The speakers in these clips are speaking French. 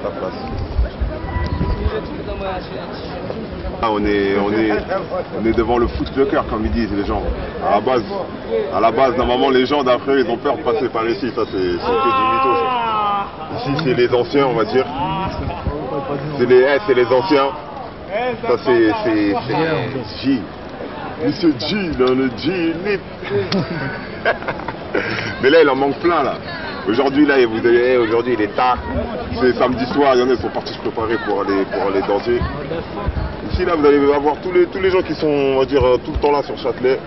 ta place. Ah, on est devant le foot de cœur, comme ils disent les gens. À la base, normalement, les gens d'après, ils ont peur de passer par ici. Ça, c'est que du mytho. Ça. Ici, c'est les anciens, on va dire. C'est les anciens. Ça, c'est G. Monsieur G, dans le G Lip. Mais là, il en manque plein, là. Aujourd'hui, là, vous avez, aujourd'hui, il est tard. C'est samedi soir, il y en a qui sont partis se préparer pour aller danser. Ici, là, vous allez avoir tous les gens qui sont, on va dire, tout le temps là sur Châtelet.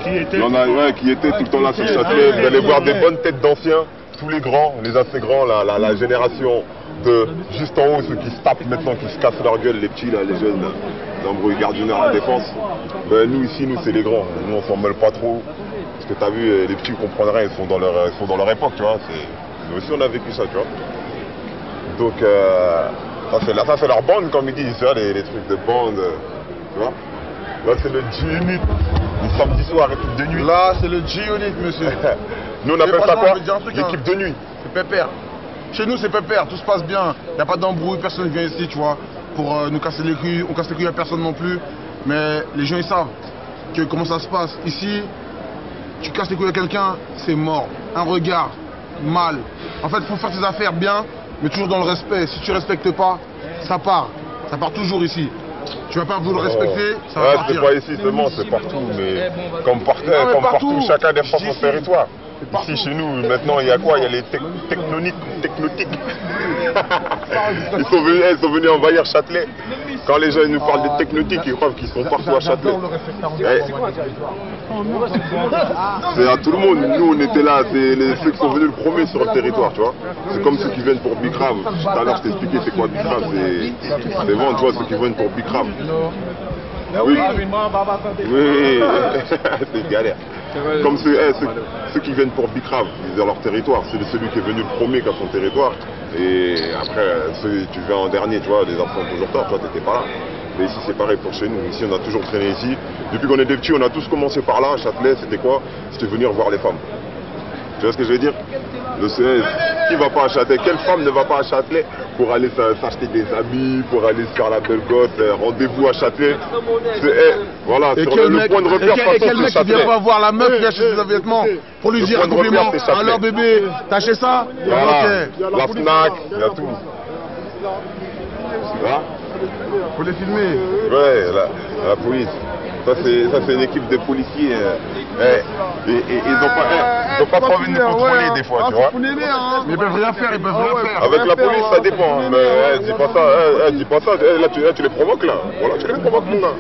Il y en a qui étaient tout le temps là sur Châtelet. Vous allez voir des bonnes têtes d'anciens, tous les grands, les assez grands, la génération de juste en haut, ceux qui se tapent maintenant, qui se cassent leur gueule, les petits, là, les jeunes, l'embrouille gardienneur à la défense. Ben, nous, ici, c'est les grands. Nous, on s'en mêle pas trop. Parce que tu as vu, les petits, ils comprennent rien, ils sont dans leur époque, tu vois. Nous aussi, on a vécu ça, tu vois. Donc, ça, c'est leur bande, comme ils disent, tu vois, les trucs de bande, tu vois. Là, c'est le G-Unit, le samedi soir, équipe de nuit. Là, c'est le G-Unit, monsieur. Nous, on appelle ça quoi? L'équipe de nuit. C'est pépère. Chez nous, c'est pépère, tout se passe bien. Il n'y a pas d'embrouille, personne ne vient ici, tu vois, pour nous casser les couilles. On casse les couilles à personne non plus. Mais les gens, ils savent comment ça se passe. Ici, tu casses les couilles à quelqu'un, c'est mort. Un regard, mal. En fait, il faut faire tes affaires bien, mais toujours dans le respect. Si tu ne respectes pas, ça part. Ça part toujours ici. Tu vas pas vouloir respecter, ça va partir. C'est pas ici seulement, c'est partout. Mais comme partout, chacun défend son territoire. Ici, chez nous, maintenant, il y a quoi? Il y a les technotiques. Ils sont venus envahir Châtelet. Quand les gens nous parlent des technotiques, ils croient qu'ils sont partout à Châtelet. C'est à tout le monde. Nous, on était là. C'est ceux qui sont venus le premier sur le territoire, tu vois. C'est comme ceux qui viennent pour Bikram. Tout à l'heure, je t'ai expliqué c'est quoi Bikram. C'est vraiment, tu vois, ceux qui viennent pour Bikram. Oui, c'est galère. Comme ceux qui viennent pour Bikram, ils ont leur territoire. C'est celui qui est venu le premier qui a son territoire. Et après, tu viens en dernier, tu vois, les enfants ont toujours tort, toi t'étais pas là. Mais ici c'est pareil pour chez nous. Ici on a toujours traîné ici. Depuis qu'on est des petits, on a tous commencé par là. À Châtelet, c'était quoi? C'était venir voir les femmes. Tu vois ce que je veux dire? Qui va pas à Châtelet? Quelle femme ne va pas à Châtelet pour aller s'acheter des habits, pour aller se faire la belle gosse? Rendez-vous à Châtelet. Voilà, sur le point de repère. Et quel mec qui vient pas voir la meuf qui achète ses vêtements pour lui dire un compliment? Alors bébé, t'as acheté ça? Voilà, la Fnac, il y a tout. Là? Faut les filmer. Ouais, la police. Ça c'est une équipe de policiers. Ils n'ont pas trop envie de nous contrôler des fois, tu vois. Mais ils peuvent rien faire, ils peuvent rien faire. Avec la police, ça dépend. Mais dis pas ça. Là, tu les provoques là. Voilà, tu les provoques mon gars.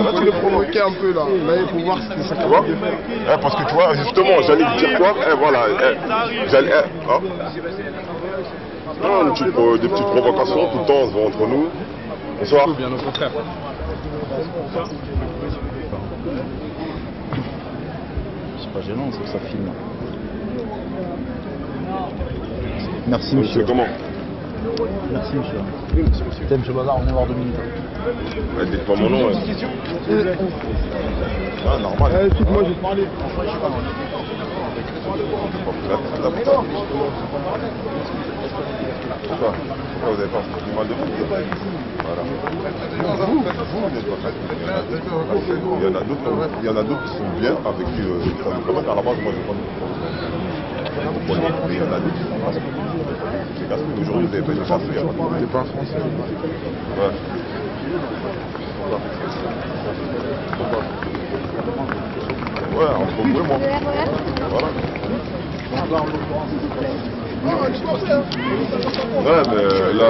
Voilà, tu les provoquais un peu là. Là, il faut voir ce que ça tu vois. Parce que tu vois, justement, j'allais te dire quoi. Voilà. Des petites provocations tout le temps, on se voit entre nous. Bonsoir. Bien au contraire. C'est pas gênant, ça filme. Merci monsieur. Comment? Merci monsieur. T'aimes monsieur Bazar, on est voir 2 minutes. Ouais, dites pas mon nom. Ah, normal. Écoute-moi, je vais te parler. Pourquoi vous n'avez pas du mal de foot? Voilà. Vous n'êtes pas très bien. Il y en a d'autres qui sont bien avec qui ça nous permet. À la base, moi je prends mais il y en a d'autres qui sont pas. C'est parce qu'aujourd'hui vous avez pas une chasse. C'est pas un français. Ouais. Pourquoi? Ouais, entre vous et moi. Voilà. Ouais, mais là.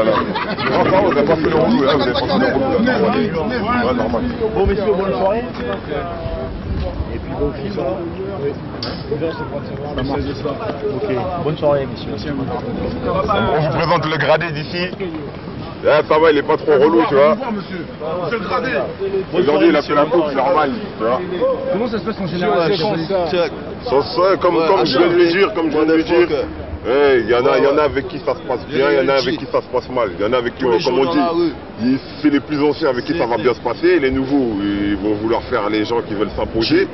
Enfin, vous n'avez pas fait le roule, là, vous avez pas fait le roule. Ouais, normal. Bon, messieurs, bonne soirée. Et puis bon film. Ça marche. Ok, bonne soirée, messieurs. On vous présente le gradé d'ici. Là, ça va, il est pas trop relou, tu vois. C'est le gradé. Aujourd'hui, il a fait la coupe, c'est normal, tu vois. Comment ça se passe en général? Comme je viens de lui dire, Il y en a avec qui ça se passe bien, il y en a avec qui ça se passe mal. Il y en a avec qui, comme on dit, c'est les plus anciens avec qui ça va bien se passer. Les nouveaux, ils vont vouloir faire les gens qui veulent s'imposer.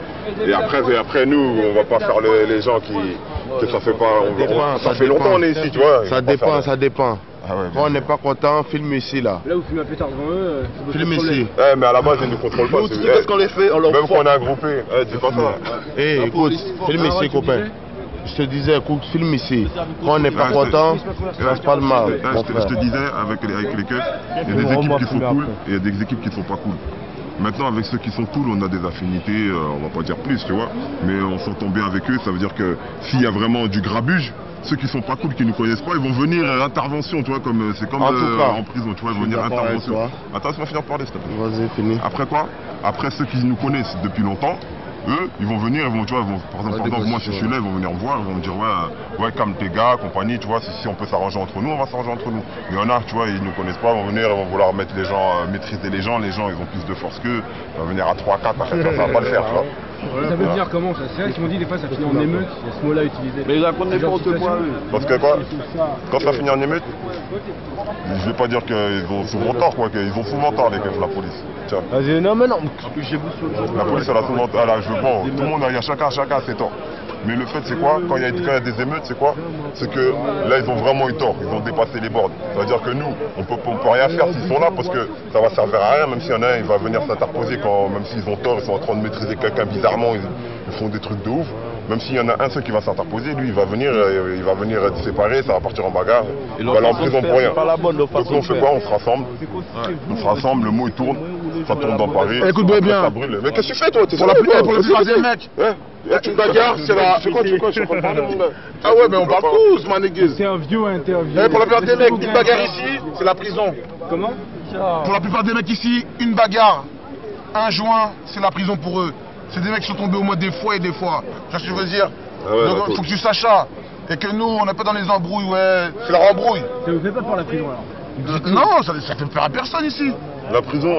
Et après, nous, on va pas faire les gens que ça fait pas. Ça fait longtemps on est ici, tu vois. Ça dépend. Ah ouais, quand on n'est pas content, filme ici là. Là où filme un pétard devant eux, filme ici. Mais à la base, ils ne nous contrôlent pas. Qu'est-ce qu'on les fait? On leur même quand on est groupé, c'est pas ça. Écoute, filme ici, copain. Je te disais, écoute, filme ici. Quand on n'est pas content, ça se passe mal. Je te disais, avec les keufs, il y a des équipes qui sont cool et il y a des équipes qui ne sont pas cool. Maintenant, avec ceux qui sont cool, on a des affinités, on va pas dire plus, tu vois, mais on s'entend bien avec eux. Ça veut dire que s'il y a vraiment du grabuge, ceux qui sont pas cool, qui nous connaissent pas, ils vont venir intervention, tu vois, comme c'est comme en prison, tu vois, ils vont venir intervention. Attends, laisse-moi finir de parler, s'il te plaît. Vas-y, fini. Après quoi? Après ceux qui nous connaissent depuis longtemps, eux, ils vont venir, tu vois, par exemple, moi si je suis là, ils vont venir me voir, ils vont me dire ouais, calme tes gars, compagnie, tu vois, si on peut s'arranger entre nous, on va s'arranger entre nous. Il y en a, tu vois, ils nous connaissent pas, ils vont venir, ils vont vouloir mettre les gens, maîtriser les gens, ils ont plus de force qu'eux, ils vont venir à 3, 4, ça va pas le faire, tu vois. Ça veut dire comment ça? C'est vrai qu'ils m'ont dit des fois ça finit en émeute, il y a ce mot-là utilisé. Mais ils racontent n'importe quoi. Parce que quoi? Quand ça finit en émeute, je vais pas dire qu'ils ont souvent tort, quoi, qu'ils ont souvent tort les keufs, la police. Vas-y, non mais non. La police elle a souvent tort, tout le monde, il y a chacun ses torts. Mais le fait c'est quoi? Quand il y a des émeutes, c'est quoi? C'est que là ils ont vraiment eu tort, ils ont dépassé les bornes. Ça veut dire que nous, on peut rien faire s'ils sont là parce que ça va servir à rien, même s'il y en a un, il va venir s'interposer même s'ils ont tort, ils sont en train de maîtriser quelqu'un bizarrement, ils font des trucs de ouf. Même s'il y en a un seul qui va s'interposer, lui il va venir séparer, ça va partir en bagarre, il va aller en prison pour rien. Donc on fait quoi? On se rassemble, le mot il tourne, ça tourne dans Paris. Écoute-moi bien. Ça brûle. Mais qu'est-ce que tu fais toi? Pour le troisième mec. Tu me bagarres, c'est la... Tu fais quoi? Ah ouais, mais on parle tous, man, niggas. C'est un vieux interview. Pour la plupart des mecs, une bagarre ici, c'est la prison. Comment? Pour la plupart des mecs ici, une bagarre, un joint, c'est la prison pour eux. C'est des mecs qui sont tombés au moins des fois et des fois. Tu vois ce que je veux dire? Donc, faut que tu saches ça. Et que nous, on n'est pas dans les embrouilles, c'est la embrouille. Ça vous fait pas peur la prison alors? Non, ça fait peur à personne ici. La prison,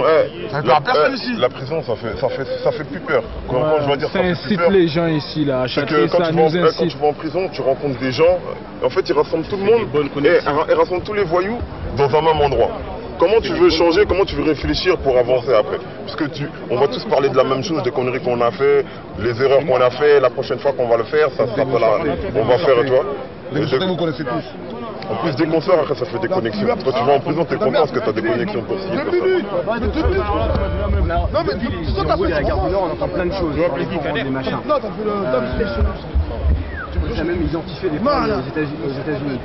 ça fait peur à personne ici. La prison, ça fait plus peur. Quand je dois dire ça incite les gens ici, là, à Châtelet, ça nous incite. Quand tu vas en prison, tu rencontres des gens, en fait, ils rassemblent tout le monde, ils rassemblent tous les voyous dans un même endroit. Comment tu veux changer, comment tu veux réfléchir pour avancer après? Parce que on va tous parler de la même chose, des conneries qu'on a fait, les erreurs qu'on a fait, la prochaine fois qu'on va le faire, ça sera pas là. On va faire, tu vois. Vous connaissez tous. En plus, dès qu'on sort, après, ça fait des connexions. Quand tu vas en prison, t'es content parce que t'as des connexions pour ci, pour ça. Non, mais tu vois, à la gare du Nord, on entend plein de choses. Des machins. Ça a même identifié des bandes aux États-Unis.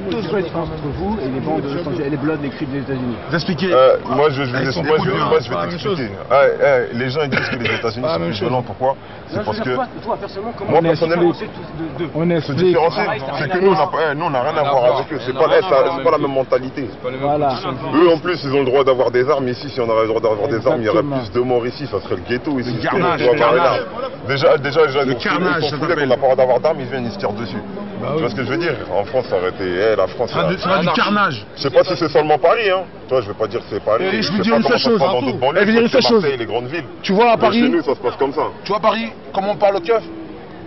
C'est quoi la différence entre vous et les bandes de Los Angeles, les Bloods, les Crips des États-Unis? Vous expliquez? Moi, je vais t'expliquer. Les gens ils disent que les États-Unis sont plus violents. Pourquoi? C'est parce que toi, personnellement, comment on est différencié. C'est que nous, on n'a rien à voir avec eux. C'est pas la même mentalité. Eux, en plus, ils ont le droit d'avoir des armes. Ici, si on avait le droit d'avoir des armes, il y aurait plus de morts ici. Ça serait le ghetto ici. Le carnage. Déjà, le carnage, ils sont foulés qu'on n'a pas le droit d'avoir d'armes, ils viennent, ils se tirent dessus. Tu vois ce que je veux dire? En France, ça aurait été... la France, ça va du carnage. Je sais pas si c'est seulement Paris, hein. Toi, je vais pas dire que c'est Paris. Je veux dire une seule chose. Je veux dire une seule chose. Les grandes villes. Tu vois à Paris... Chez nous, ça se passe comme ça. Tu vois à Paris, comment on parle au keuf?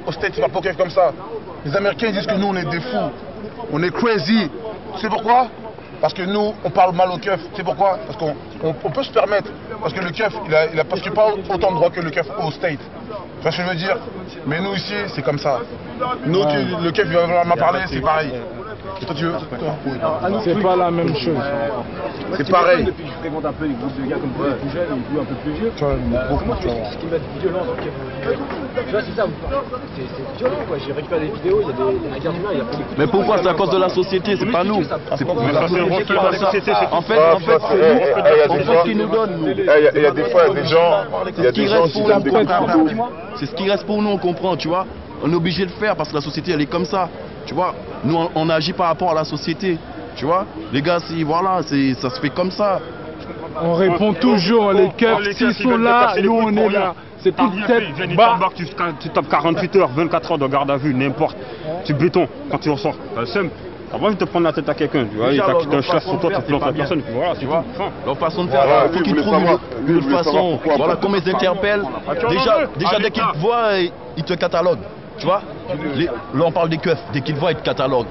Au States, ils parlent pas au keuf comme ça. Les Américains, ils disent que nous, on est des fous. On est crazy. Tu sais pourquoi? Parce que nous, on parle mal au keuf. C'est pourquoi? Parce qu'on peut se permettre. Parce que le keuf, parce qu'il parle autant de droits que le keuf au State. Tu vois ce que je veux dire? Mais nous ici, c'est comme ça. Nous, le keuf, il va m'en parler, c'est pareil. Et toi, tu veux? C'est pas la même chose. C'est pareil. Depuis que je fréquente un peu les groupes de gars comme vous, les plus jeunes et vous un peu plus vieux. Comment tu expliques ce qui va être violent dans le keuf? Tu vois, c'est ça. C'est violent, quoi. J'ai récupéré des vidéos, il y a des gardes humains, il y a pas des coups. Mais pourquoi? C'est à cause de la société, c'est pas nous. C'est pas la société qui va ça. En fait, c'est ce qu'ils nous donnent, nous. Il y a des fois, il y a des gens qui donnent des coups de couteau. C'est ce qui reste pour nous, on comprend, tu vois. On est obligé de le faire parce que la société, elle est comme ça. Tu vois, nous, on agit par rapport à la société. Tu vois, les gars, voilà, ça se fait comme ça. On répond toujours, les keufs, s'ils sont là, nous on est là. C'est toute tête bas. Tu tapes 48 heures, 24 heures de garde à vue, n'importe. Tu béton quand tu ressors. T'as le seum. T'as pas envie de te prendre la tête à quelqu'un. Tu vois, il t'a un chasse sur toi, tu plantes la personne. Voilà, tu vois. Leur façon de faire, il faut qu'ils trouvent une façon. Voilà, comme ils interpellent. Déjà dès qu'ils te voient, ils te cataloguent. Tu vois, là on parle des keufs, dès qu'ils te voient, ils te cataloguent.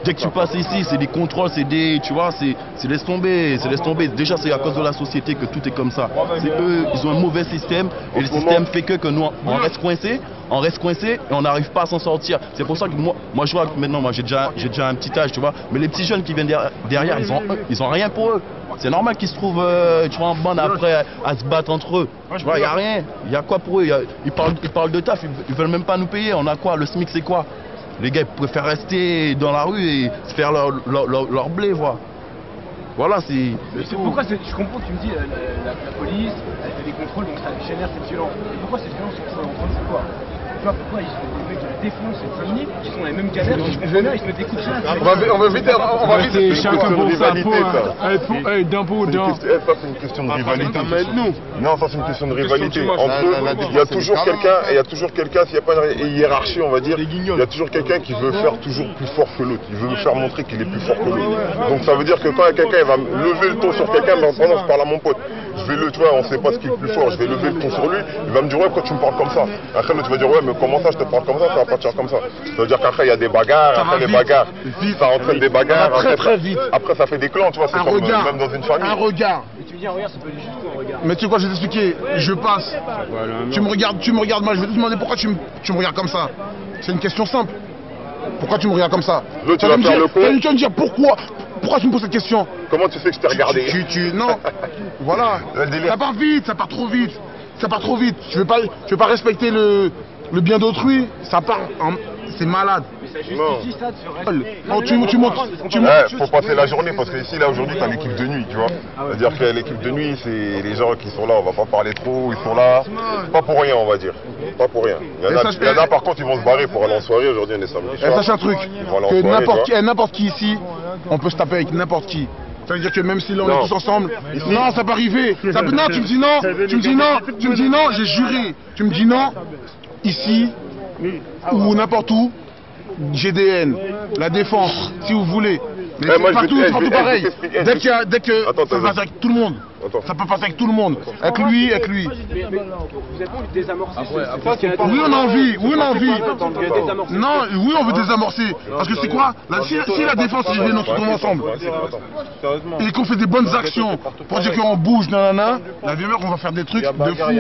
Dès que tu passes ici, c'est des contrôles, c'est des, tu vois, c'est laisse tomber, c'est laisse tomber. Déjà, c'est à cause de la société que tout est comme ça. C'est eux, ils ont un mauvais système et le système fait que nous, on reste coincé et on n'arrive pas à s'en sortir. C'est pour ça que moi je vois que maintenant, moi j'ai déjà un petit âge, tu vois, mais les petits jeunes qui viennent derrière, ils ont rien pour eux. C'est normal qu'ils se trouvent, tu vois, en bande après à se battre entre eux. Tu vois, il n'y a rien. Il y a quoi pour eux? Ils parlent de taf, ils veulent même pas nous payer. On a quoi? Le SMIC, c'est quoi? Les gars, ils préfèrent rester dans la rue et se faire leur blé, voilà. Voilà, c'est... Pourquoi je comprends que tu me dis la police, elle fait des contrôles, donc ça génère cette violence. Et pourquoi cette violence sont en train de se voir? Tu vois, pourquoi les mecs de la défense et de Family, qui sont les mêmes galères, ils se mettent des coups de chasse. On va vite. C'est chacun pour sa peau. D'un pot d'un. Ça, c'est une question de rivalité. Non, ça, c'est une question de rivalité. Entre eux, il y a toujours quelqu'un, s'il n'y a pas une hiérarchie, on va dire, il y a toujours quelqu'un qui veut faire toujours plus fort que l'autre. Il veut me faire montrer qu'il est plus fort que l'autre. Donc ça veut dire que quand quelqu'un va lever le ton sur quelqu'un, ben, pendant je parle à mon pote, je vais tu vois, on sait pas ce qui est le plus fort, je vais lever le ton sur lui, il va me dire ouais, pourquoi tu me parles comme ça? Après l'autre va dire ouais, mais comment ça je te parle comme ça va partir comme ça? Ça veut dire qu'après il y a des bagarres, après les bagarres, ça entraîne des bagarres, très vite. Après ça fait des clans, tu vois, c'est comme même dans une famille. Un regard. Mais tu me dis un regard, ça peut aller jusqu'où un regard? Mais tu sais quoi, je vais t'expliquer, je passe, tu me regardes mal, je vais te demander pourquoi tu me regardes comme ça. C'est une question simple. Pourquoi tu me regardes comme ça? Tu vas faire le con. Tu vas me dire pourquoi tu me poses cette question? Comment tu sais que je t'ai regardé? Non, voilà. Ça part vite, ça part trop vite. Ça part trop vite. Tu veux pas respecter le bien d'autrui, ça part c'est malade. Mais ça justifie ça de se respecter. Oh, tu montes. Faut passer la journée parce que ici là aujourd'hui t'as l'équipe de nuit, tu vois. C'est-à-dire que l'équipe de nuit c'est les gens qui sont là, on va pas parler trop, ils sont là, pas pour rien on va dire. Pas pour rien. Il y en a par contre ils vont se barrer pour aller en soirée, aujourd'hui on est samedi soir. Et sache un truc, que n'importe qui ici, on peut se taper avec n'importe qui. Ça veut dire que même si là on est tous ensemble, non ça peut arriver. Non, tu me dis non, j'ai juré. Tu me dis non, ici ou n'importe où, GDN, la défense, si vous voulez. Mais c'est partout pareil. Dès que ça passe avec tout le monde. Ça peut passer avec tout le monde. Avec lui. Mais vous êtes envie de désamorcer Oui, on a envie. Non, oui, on veut désamorcer. Parce que c'est quoi? Si la défense, ils viennent ensemble et qu'on fait des bonnes actions pour dire qu'on bouge, nanana, la vieille on va faire des trucs de fou.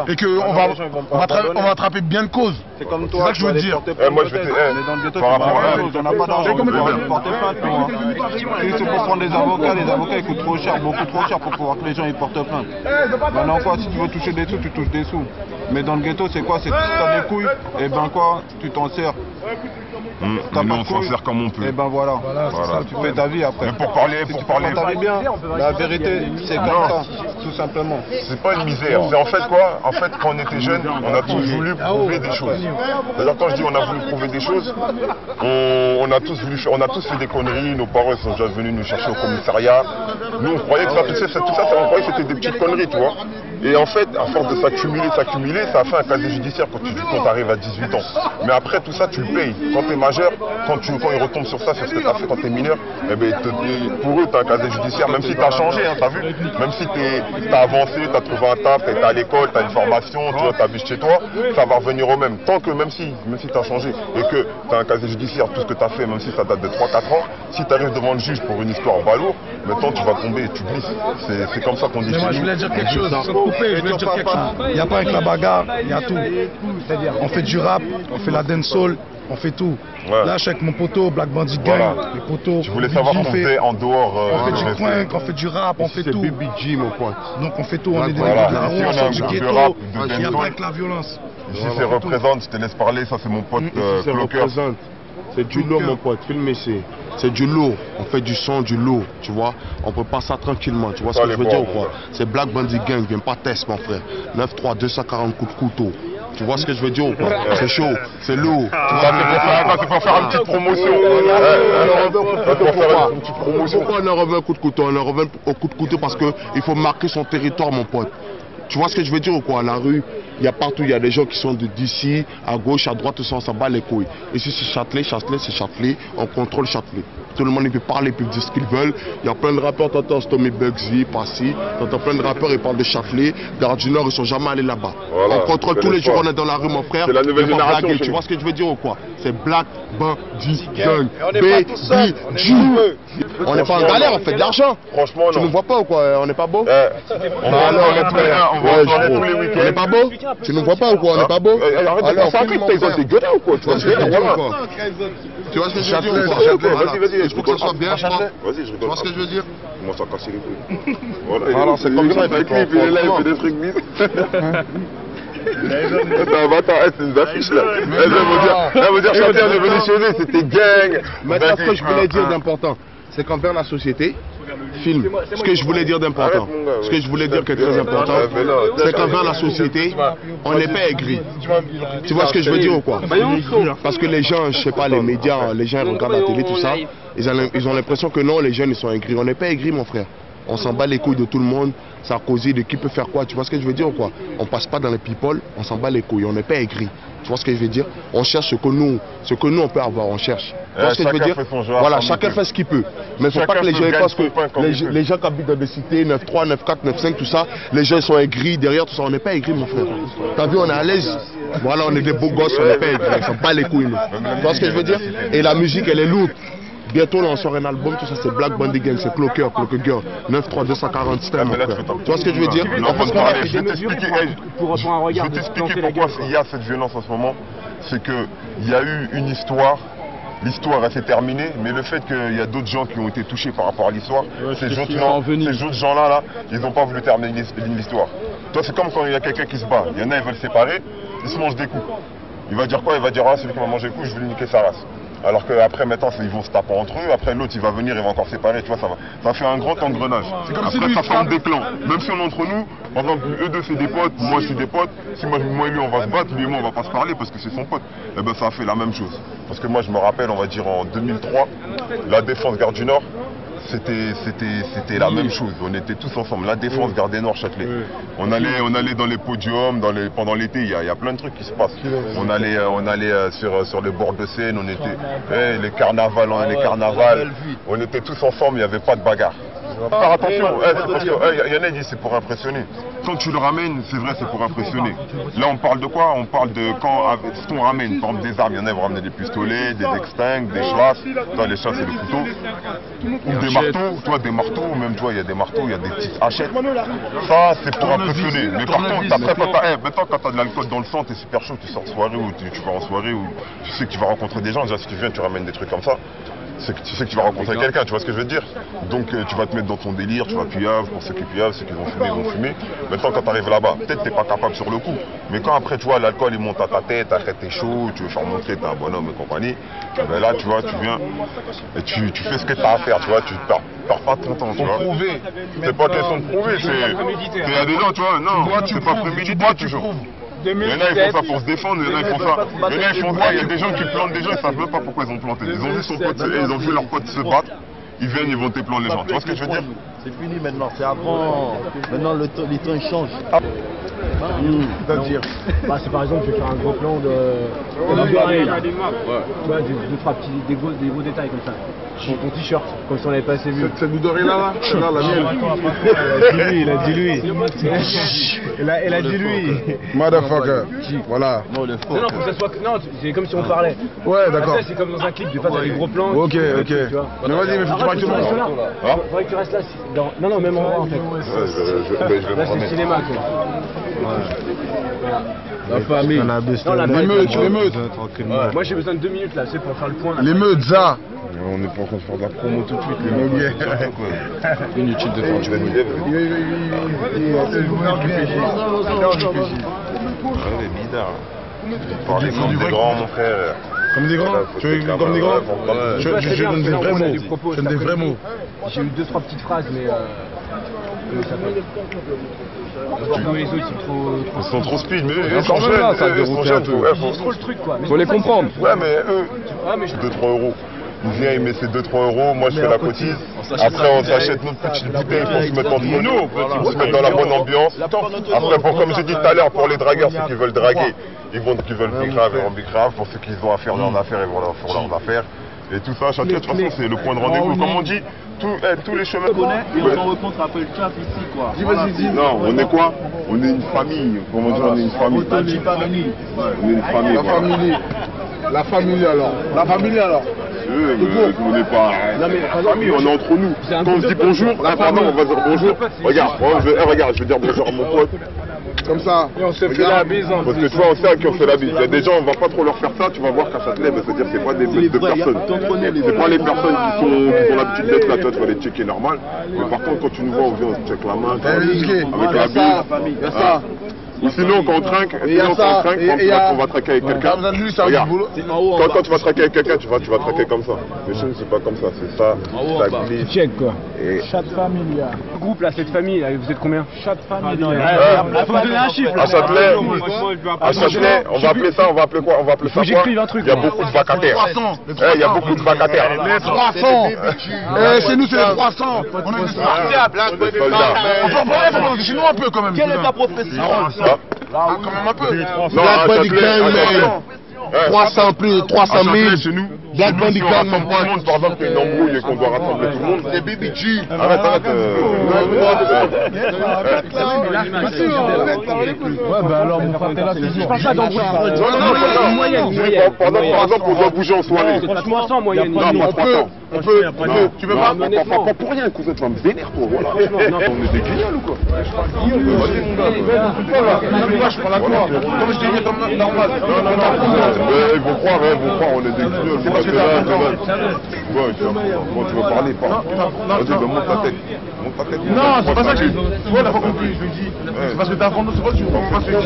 Et qu'on va attraper bien de cause. C'est ça que je veux dire. Moi, je vais te par rapport à on n'a pas d'argent pour porter plainte. Si c'est pour prendre les avocats ils coûtent trop cher, beaucoup trop cher pour pouvoir que les gens ils portent plainte. Maintenant quoi, si tu veux toucher des sous, tu touches des sous. Mais dans le ghetto, c'est quoi? C'est si t'as des couilles, et ben quoi, tu t'en sers. Nous on s'en sert comme on peut. Et ben voilà. Tu fais ta vie après. Mais pour parler, bien, la vérité, c'est comme ça, tout simplement. C'est pas une misère. C'est en fait quoi? En fait, quand on était jeunes, on a tous voulu prouver des choses. D'ailleurs, quand je dis on a voulu prouver des choses, on a tous fait des conneries. Nos parents sont déjà venus nous chercher au commissariat. Nous, on croyait que ça, on croyait que c'était des petites conneries, tu vois. Et en fait, à force de s'accumuler, ça a fait un casier judiciaire quand tu arrives à 18 ans. Mais après, tout ça, tu le payes. Quand tu es majeur, quand ils retombent sur ça, sur ce que tu as fait quand tu es mineur, eh ben, pour eux, tu as un casier judiciaire, même si tu as changé, hein, tu as vu. Même si tu as avancé, tu as trouvé un taf, tu été à l'école, tu as une formation, tu as vu chez toi, ça va revenir au même. Tant que même si tu as changé et que tu as un casier judiciaire, tout ce que tu as fait, même si ça date de 3-4 ans, si tu arrives devant le juge pour une histoire balourd, maintenant tu vas tomber et tu glisses. C'est comme ça qu'on dit chez nous. Je voulais dire quelque chose. Il n'y a pas avec la bagarre, il y a tout. On fait du rap, on fait la dancehall, on fait tout. Ouais. Là, je suis avec mon poteau, Black Bandit Gang, les poteaux. Je voulais savoir qu'on faisait en dehors. On fait du coin, on fait du rap, on fait tout. C'est Baby Jim au point. Donc on fait tout, on est des voilà. de la Ici, rue, on a un du groupe de ghetto. rap, de Il n'y a dancehall. pas avec la violence. Ici, c'est représente, je te laisse parler, ça c'est mon pote Clocker. C'est du lourd mon pote, filmez c'est du lourd, on fait du son, du lourd, tu vois. On prépare ça tranquillement, tu vois ce que je veux dire ou quoi? C'est Black Bandit Gang, viens pas test mon frère. 9-3, 240 coups de couteau. Tu vois ce que je veux dire ou quoi? C'est chaud, c'est lourd. C'est pour faire une petite promotion. Pourquoi on en revient au coup de couteau? On en revient au coup de couteau parce qu'il faut marquer son territoire mon pote. Tu vois ce que je veux dire ou quoi? À la rue, il y a partout, il y a des gens qui sont d'ici, à gauche, à droite, tout ça, on s'en bat les couilles. Ici c'est Châtelet, c'est Châtelet, on contrôle Châtelet. Tout le monde il peut parler, il peut dire ce qu'ils veulent. Il y a plein de rappeurs, t'entends Tommy Bugsy, Passy, t'entends plein de rappeurs, ils parlent de Châtelet. Gare du Nord, ils sont jamais allés là-bas. Voilà, on contrôle tous les jours, on est dans la rue mon frère. C'est la nouvelle génération. Tu vois ce que je veux dire ou quoi? c'est Black Bandit Gang. On n'est pas en galère, on fait de l'argent. Franchement, Tu nous vois pas ou quoi? On n'est pas beau? On va tous les week-ends. On n'est pas beau? Tu nous vois pas ou quoi? On n'est pas beau? Arrête de penser à qui t'es dégueulé ou quoi? Tu vois ce que je veux dire ou quoi? Tu vois ce que je veux dire ou quoi? Vas-y, pour que ça soit bien. Vas-y, je Tu rigole. vois ce que je veux dire? Moi, ça casse les couilles. Voilà, Alors c'est comme ça, il est là, il fait des trucs bizarres. C'est un bâtard, c'est une affiche là. Elle veut dire chanteur révolutionnaire, c'était gang. Maintenant, ce que je voulais dire d'important, c'est qu'envers la société, film. Ce que je voulais dire d'important, ce que je voulais dire qui est très important, c'est qu'envers la société, on n'est pas aigri. Tu vois ce que je veux dire ou quoi? Parce que les gens, je sais pas, les médias, les gens regardent la télé, tout ça, ils ont l'impression que non, les jeunes ils sont aigris. On n'est pas aigris, mon frère. On s'en bat les couilles de tout le monde, Sarkozy, de qui peut faire quoi, tu vois ce que je veux dire ou quoi? On passe pas dans les people, on s'en bat les couilles, on n'est pas aigri. Tu vois ce que je veux dire? On cherche ce que nous on peut avoir, on cherche. Tu vois ce que je veux dire? Voilà, chacun fait ce qu'il peut. Mais il ne faut pas que les gens pensent que les gens qui habitent dans des cités, 9-3, 9-4, 9-5, tout ça, les gens sont aigris derrière, tout ça. On n'est pas aigris, mon frère. T'as vu, on est à l'aise. Voilà, on est des beaux gosses, on n'est pas aigris, on s'en bat les couilles. Nous. Tu vois ce que je veux dire? Et la musique, elle est lourde. Bientôt, là, on sort un album, tout ça, c'est Black Bandit Gang, c'est Clocker, Clocker Girl, 9-3, 240 stem, mon frère. Tu vois ce que je veux dire? Non, parce qu'on a fait des mesures pour je vais t'expliquer pourquoi il y a cette violence en ce moment. C'est qu'il y a eu une histoire. L'histoire elle s'est terminée, mais le fait qu'il y a d'autres gens qui ont été touchés par rapport à l'histoire, ces autres gens-là, là, ils n'ont pas voulu terminer l'histoire. Toi, c'est comme quand il y a quelqu'un qui se bat. Il y en a, ils veulent se séparer, ils se mangent des coups. Il va dire quoi? Il va dire, ah, celui qui m'a mangé le coup, je vais lui niquer sa race. Alors qu'après, maintenant, ils vont se taper entre eux. Après, l'autre, il va venir, il va encore séparer. Tu vois, ça fait un grand engrenage. Après, ça forme des clans. Même si on est entre nous, par exemple, eux deux, c'est des potes, moi, je suis des potes. Si moi et lui, on va se battre, lui et moi, on va pas se parler parce que c'est son pote. Et ben, ça a fait la même chose. Parce que moi, je me rappelle, on va dire, en 2003, la défense Gare du Nord, c'était la même chose. On était tous ensemble. La défense Gare des Nord, Châtelet. On allait dans les podiums, pendant l'été, il y a plein de trucs qui se passent. On allait sur les bords de Seine, on était les carnavals, on était tous ensemble, il n'y avait pas de bagarre. Faire attention, c'est parce que y en a dit c'est pour impressionner. Quand tu le ramènes, c'est vrai, c'est pour impressionner. Là, on parle de quoi? On parle de si on ramène, par exemple, des armes, il y en a qui vont ramener des pistolets, des extincts, des chasses. Toi, les chasses, c'est le couteau. Ou des marteaux, toi, des marteaux, même toi, il y a des marteaux, il y a des petites hachettes. Ça, c'est pour impressionner. Mais par contre, après, maintenant, quand tu as de l'alcool dans le sang, tu es super chaud, tu sors de soirée ou tu vas en soirée ou tu sais que tu vas rencontrer des gens. Déjà, si tu viens, tu ramènes des trucs comme ça. Tu sais que tu vas rencontrer quelqu'un, tu vois ce que je veux dire? Donc tu vas te mettre dans ton délire, tu vas puyave, pour ceux qui puyavent, ceux qui vont fumer, ils vont fumer. Maintenant quand tu arrives là-bas, peut-être t'es pas capable sur le coup, mais quand après tu vois l'alcool il monte à ta tête, t'es chaud, tu veux faire montrer t'es un bonhomme et compagnie, ben là tu vois, tu viens et tu fais ce que t'as à faire, tu vois, tu perds pas ton temps, tu vois. C'est pas question de prouver, c'est... Il y a des gens, tu vois, non, c'est pas prémédité, tu trouves. Il y en a ils font ça pour se défendre, il y en a ils font ça. Il y a des gens qui plantent des gens, ils savent même pas pourquoi ils ont planté. Ils ont vu son pote, ils ont vu leur pote se battre, ils viennent, ils vont t'éplanter les gens. Tu vois ce que je veux dire? C'est fini maintenant, c'est avant. Maintenant les temps ils changent. C'est-à-dire c'est par exemple, je vais faire un gros plan de des gros détails comme ça. Ton t-shirt, comme si on l'avait pas assez vu. Cette boudoirée là, la mienne. Il a dit lui. Elle a dit lui. Motherfucker. Voilà. Non, faut que ça soit. Non, c'est comme si on parlait. Ouais, d'accord. C'est comme dans un clip, des fois t'as des gros plans. Ok. Mais vas-y, mais faut que tu parles tout le monde. Faudrait que tu restes là. Non, même en bas en fait. Là, c'est le cinéma quoi. La famille. L'émeute. Moi j'ai besoin de 2 minutes là, c'est pour faire le point. L'émeute, ça. On n'est pas en train de faire de la promo tout de suite, les mecs. Inutile de faire du bruit. Les bidards. Parler comme des grands, mon frère. Comme des grands? Tu veux comme des grands? Je donne des vrais mots. Je donne des vrais mots. J'ai eu 2-3 petites phrases, mais les autres ils sont trop speed, mais ils sont jeunes, ça a dérouté un peu. C'est trop le truc quoi. Faut les comprendre. Ouais, mais eux, 2-3 euros. Il vient, il met ses 2-3 euros, moi je fais la cotise. Après on s'achète notre petite bouteille pour se mettre entre nous, pour se mettre dans la bonne ambiance. Après, comme j'ai dit tout à l'heure, pour les dragueurs, ceux qui veulent draguer, ils veulent bicrave, ils vont bicrave. Pour ceux qui ont à faire leurs affaires, ils vont faire leurs affaires. Et tout ça, Châtelet, de toute façon, c'est le point de rendez-vous. Comme on dit, tous les chemins... Et on rencontre un peu le cap ici, quoi. Non, on est quoi? On est une famille. Comment dire, on est une famille. On est une famille. La famille. La famille alors. La famille alors. On n'est pas la famille, on est entre nous. Quand on se dit bonjour, pardon, on va dire bonjour. Regarde, je vais dire bonjour à mon pote. Comme ça. Et on se fait la bise. Parce que tu vois, on sait à qui on fait la bise. Il y a des gens, on va pas trop leur faire ça, tu vas voir qu'à Châtelet, c'est-à-dire c'est pas des bêtes de personnes. C'est pas les personnes qui ont l'habitude d'être là, toi tu vas les checker normal. Mais par contre, quand tu nous vois, on vient, on check la main, avec la bise. Ou sinon, quand on trinque, on va traquer avec quelqu'un. Regarde, quand tu vas traquer avec quelqu'un, tu vas traquer comme ça. Mais chez nous, c'est pas comme ça, c'est ça, ça glisse. Check quoi. Chat famille. Le groupe là, cette famille, là, vous êtes combien? Chat famille. Faut me donner un chiffre. À Châtelet, on va appeler ça, on va appeler quoi? On va appeler ça quoi? Il y a beaucoup de vacataires. Il y a beaucoup de vacataires. Les 300. Chez nous, c'est les 300. On est des Spartiables. Chez nous, un peu quand même. Quelle est ta prophétie? Quand même un peu. Non, à Châtelet, 300 plus, 300 000. Chez nous, Black Bandit si on rassemble tout le monde, par exemple, qu'il y a une embrouille et qu'on doit rassembler tout le monde. C'est BBG. Arrête. Ouais, bah alors, mon frère, t'es là toujours. Je parle pas d'embrouille. Par exemple, on doit bouger en soirée. 300 en moyenne. Non, pas 300. Tu veux pas? Pas pour rien, cousin, tu vas me vénère, toi. Voilà. On est des guignols ou quoi? Je prends la gloire. Comme je t'ai dit, comme normal. Ils vont croire, on est des guignols. C'est parce que là, tu veux parler, pas. Vas-y, monte ta tête. Non, c'est pas ça que je dis. Tu vois, on n'a pas compris, je le dis. C'est parce que t'as un fond de ce que tu comprends pas ce que je dis.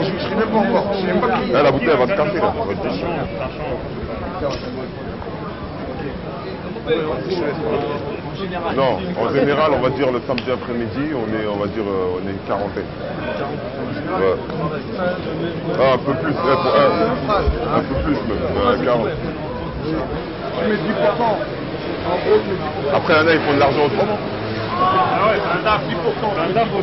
Je serai même pas encore. Je sais même pas qui. La bouteille, elle va se casser, là. Ça va être déchirant. Non, en général, on va dire le samedi après-midi, on va dire une quarantaine. Ouais. Ah, un peu plus, un peu plus même, 40. Après, il y en a, ils font de l'argent autrement. Ah ouais, c'est un DAF, 10%. Un DAF, 10%,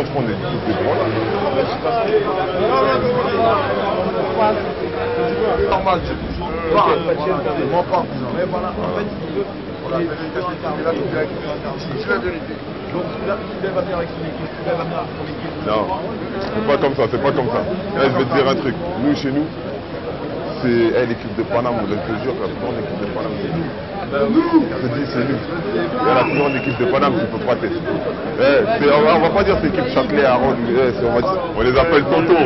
je prends des droits là. Normal, moi pas. C'est la vérité. Non, c'est pas comme ça, c'est pas comme ça. Là, je vais te dire un truc. Nous, chez nous, c'est l'équipe de Paname, je te jure, la plus grande équipe de Paname, c'est nous. Je te dis, c'est nous. Il y a la plus grande équipe de Paname, tu peux pas tester. On va pas dire c'est l'équipe Châtelet, Aaron, on les appelle tonton.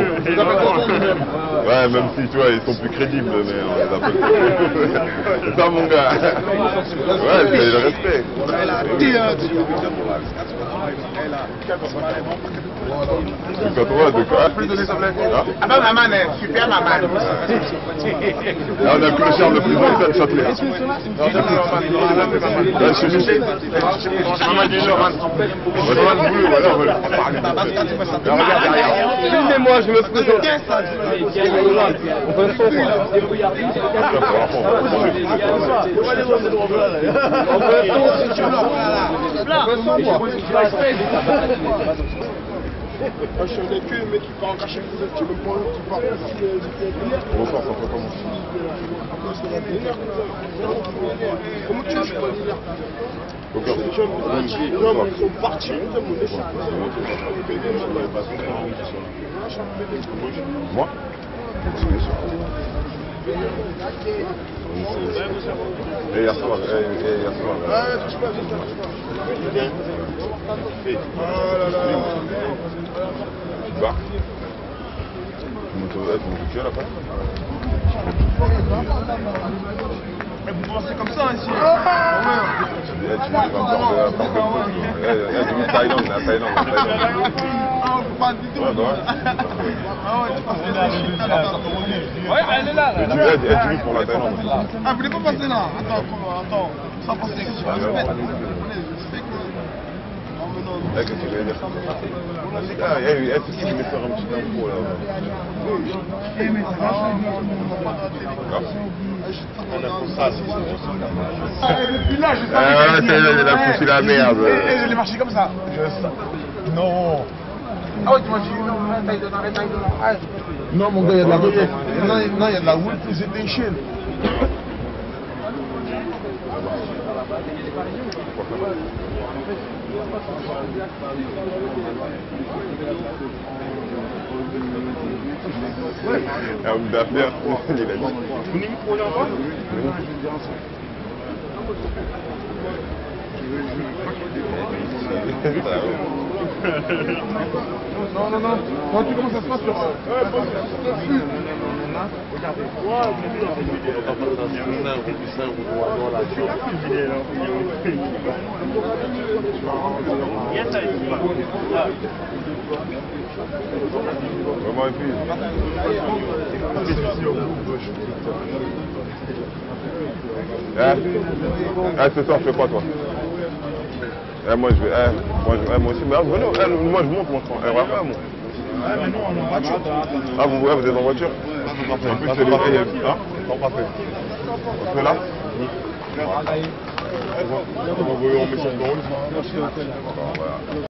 Ouais, même si tu vois, ils sont plus crédibles, mais on les appelle tonton. C'est ça mon gars. Ouais, c'est le respect. C'est quoi toi, de quoi? Ah ben maman, super maman. Là, on a que le charme le plus ancien de Châtelet. Là, chez nous, c'est maman du Joran. Joran Boulou, voilà, voilà. Regarde derrière. Filmez-moi, je me présente. On fait un son, Je suis avec eux, mais tu pars en cachet, tu me prends, tu pars. Bonsoir, ça fait comment? Comment tu veux que je prenne l'hiver? Non, ils sont partis. Moi? Et hier soir, touche pas, tu vas? Tu montes à la fin? Mais vous pensez comme ça ici? Tu vas du Thaïlande, la Thaïlande. Ah, on peut pas du tout. Ah ouais, tu passes les Chine. Ouais, elle est là. Elle pour la Thaïlande. Ah, vous voulez pas passer là? Attends. Sans passer, qu'est-ce que tu veux faire? Qu'est-ce que tu veux dire? Est-ce que tu mets faire un petit info là? La poussé la merde. Et je l'ai marché comme ça. Non. Ah ouais, tu m'as dit non, mon gars, il y a de la route. Non, il y a de la route, c'était une chaîne. Un homme d'affaires, il a dit. Non, non, non. Quand tu commences à se passer sur... Vraiment épuisé. Ce soir, fais quoi toi? Moi je vais. Moi aussi. Mais venez, moi je monte, moi. Vous êtes en voiture? En plus, c'est les veilles. On fait là? On va envoyer un message dans le